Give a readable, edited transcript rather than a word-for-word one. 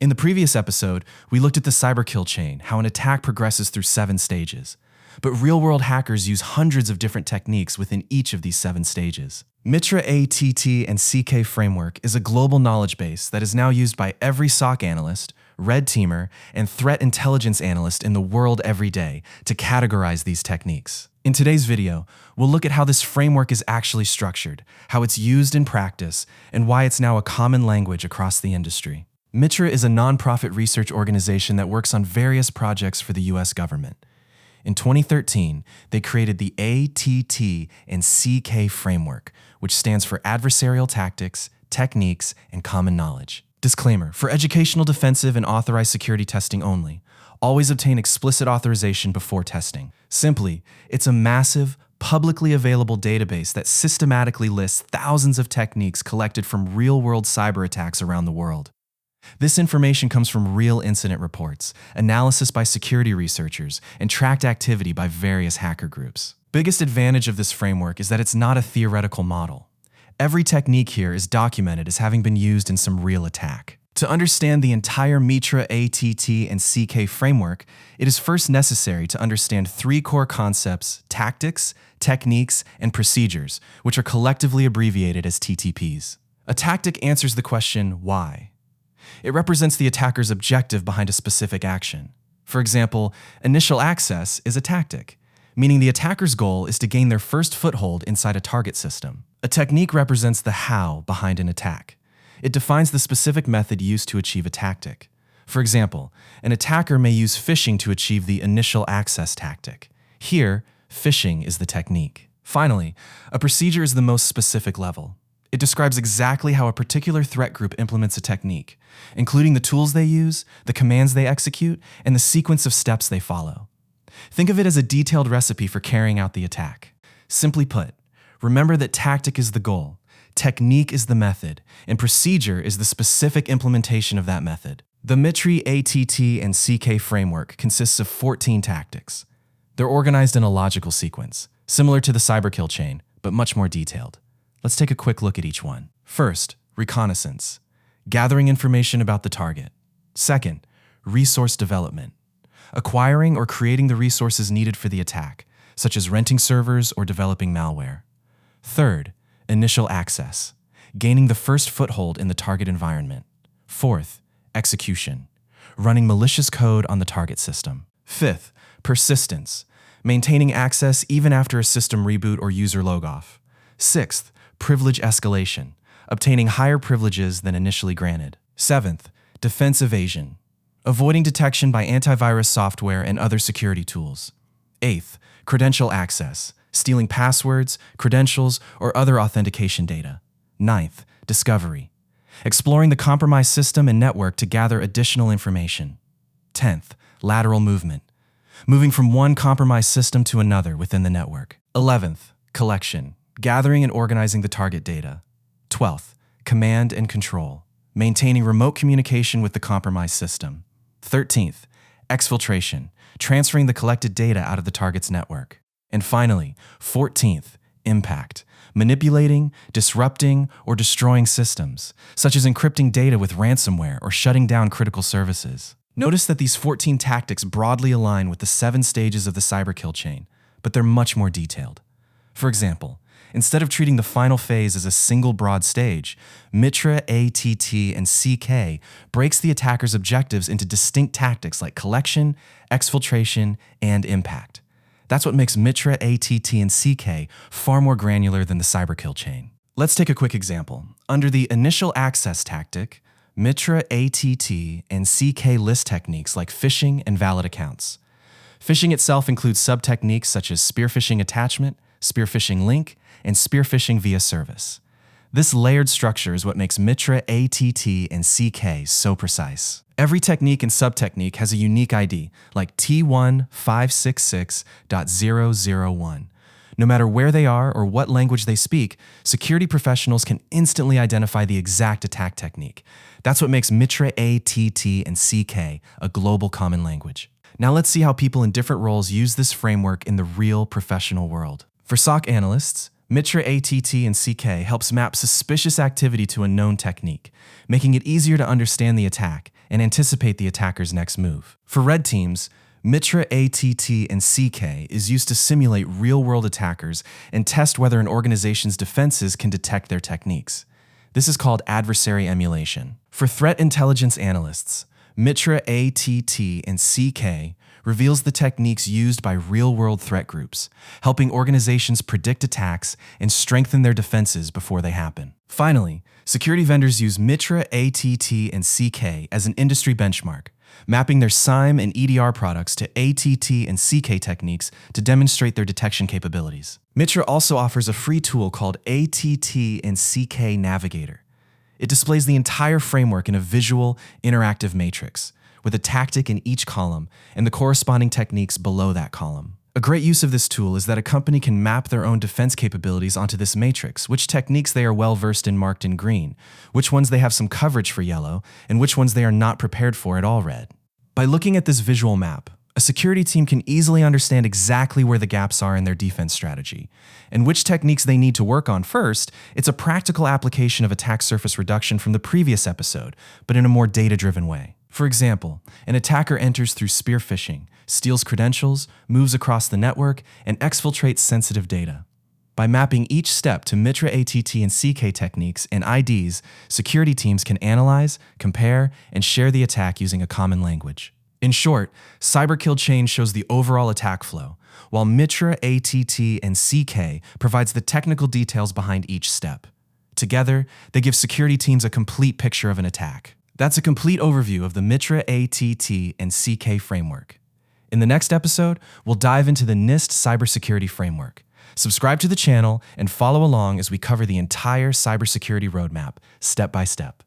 In the previous episode, we looked at the cyber kill chain, how an attack progresses through 7 stages. But real-world hackers use hundreds of different techniques within each of these 7 stages. MITRE ATT&CK Framework is a global knowledge base that is now used by every SOC analyst, red teamer, and threat intelligence analyst in the world every day to categorize these techniques. In today's video, we'll look at how this framework is actually structured, how it's used in practice, and why it's now a common language across the industry. MITRE is a nonprofit research organization that works on various projects for the US government. In 2013, they created the ATT&CK Framework, which stands for Adversarial Tactics, Techniques, and Common Knowledge. Disclaimer: for educational, defensive, and authorized security testing only. Always obtain explicit authorization before testing. Simply, it's a massive, publicly available database that systematically lists thousands of techniques collected from real-world cyber attacks around the world. This information comes from real incident reports, analysis by security researchers, and tracked activity by various hacker groups. Biggest advantage of this framework is that it's not a theoretical model. Every technique here is documented as having been used in some real attack. To understand the entire MITRE ATT&CK framework, it is first necessary to understand 3 core concepts: tactics, techniques, and procedures, which are collectively abbreviated as TTPs. A tactic answers the question, why? It represents the attacker's objective behind a specific action. For example, initial access is a tactic, meaning the attacker's goal is to gain their first foothold inside a target system. A technique represents the how behind an attack. It defines the specific method used to achieve a tactic. For example, an attacker may use phishing to achieve the initial access tactic. Here, phishing is the technique. Finally, a procedure is the most specific level. It describes exactly how a particular threat group implements a technique, including the tools they use, the commands they execute, and the sequence of steps they follow. Think of it as a detailed recipe for carrying out the attack. Simply put, remember that tactic is the goal, technique is the method, and procedure is the specific implementation of that method. The MITRE ATT&CK framework consists of 14 tactics. They're organized in a logical sequence, similar to the cyber kill chain, but much more detailed. Let's take a quick look at each one. First, reconnaissance, gathering information about the target. Second, resource development, acquiring or creating the resources needed for the attack, such as renting servers or developing malware. Third, initial access, gaining the first foothold in the target environment. Fourth, execution, running malicious code on the target system. Fifth, persistence, maintaining access even after a system reboot or user logoff. Sixth, privilege escalation, obtaining higher privileges than initially granted. Seventh, defense evasion, avoiding detection by antivirus software and other security tools. Eighth, credential access, stealing passwords, credentials, or other authentication data. Ninth, discovery, exploring the compromised system and network to gather additional information. 10th, lateral movement, moving from one compromised system to another within the network. 11th, collection, gathering and organizing the target data. 12th, command and control, maintaining remote communication with the compromised system. 13th, exfiltration, transferring the collected data out of the target's network. And finally, 14th, impact, manipulating, disrupting, or destroying systems, such as encrypting data with ransomware or shutting down critical services. Notice that these 14 tactics broadly align with the 7 stages of the cyber kill chain, but they're much more detailed. For example, instead of treating the final phase as a single broad stage, MITRE ATT&CK breaks the attacker's objectives into distinct tactics like collection, exfiltration, and impact. That's what makes MITRE ATT&CK far more granular than the cyber kill chain. Let's take a quick example. Under the initial access tactic, MITRE ATT&CK lists techniques like phishing and valid accounts. Phishing itself includes sub-techniques such as spear phishing attachment, spear phishing link, and spear phishing via service. This layered structure is what makes MITRE ATT&CK so precise. Every technique and sub-technique has a unique ID, like T1566.001. No matter where they are or what language they speak, security professionals can instantly identify the exact attack technique. That's what makes MITRE ATT&CK a global common language. Now let's see how people in different roles use this framework in the real professional world. For SOC analysts, MITRE ATT&CK helps map suspicious activity to a known technique, making it easier to understand the attack and anticipate the attacker's next move. For red teams, MITRE ATT&CK is used to simulate real-world attackers and test whether an organization's defenses can detect their techniques. This is called adversary emulation. For threat intelligence analysts, MITRE ATT&CK reveals the techniques used by real-world threat groups, helping organizations predict attacks and strengthen their defenses before they happen. Finally, security vendors use MITRE ATT&CK as an industry benchmark, mapping their SIEM and EDR products to ATT&CK techniques to demonstrate their detection capabilities. MITRE also offers a free tool called ATT&CK Navigator. It displays the entire framework in a visual, interactive matrix, with a tactic in each column and the corresponding techniques below that column. A great use of this tool is that a company can map their own defense capabilities onto this matrix, which techniques they are well versed in marked in green, which ones they have some coverage for yellow, and which ones they are not prepared for at all red. By looking at this visual map, a security team can easily understand exactly where the gaps are in their defense strategy, and which techniques they need to work on first. It's a practical application of attack surface reduction from the previous episode, but in a more data-driven way. For example, an attacker enters through spear phishing, steals credentials, moves across the network, and exfiltrates sensitive data. By mapping each step to MITRE ATT&CK techniques and IDs, security teams can analyze, compare, and share the attack using a common language. In short, Cyberkill Chain shows the overall attack flow, while MITRE ATT&CK provides the technical details behind each step. Together, they give security teams a complete picture of an attack. That's a complete overview of the MITRE ATT&CK Framework. In the next episode, we'll dive into the NIST Cybersecurity Framework. Subscribe to the channel and follow along as we cover the entire cybersecurity roadmap, step by step.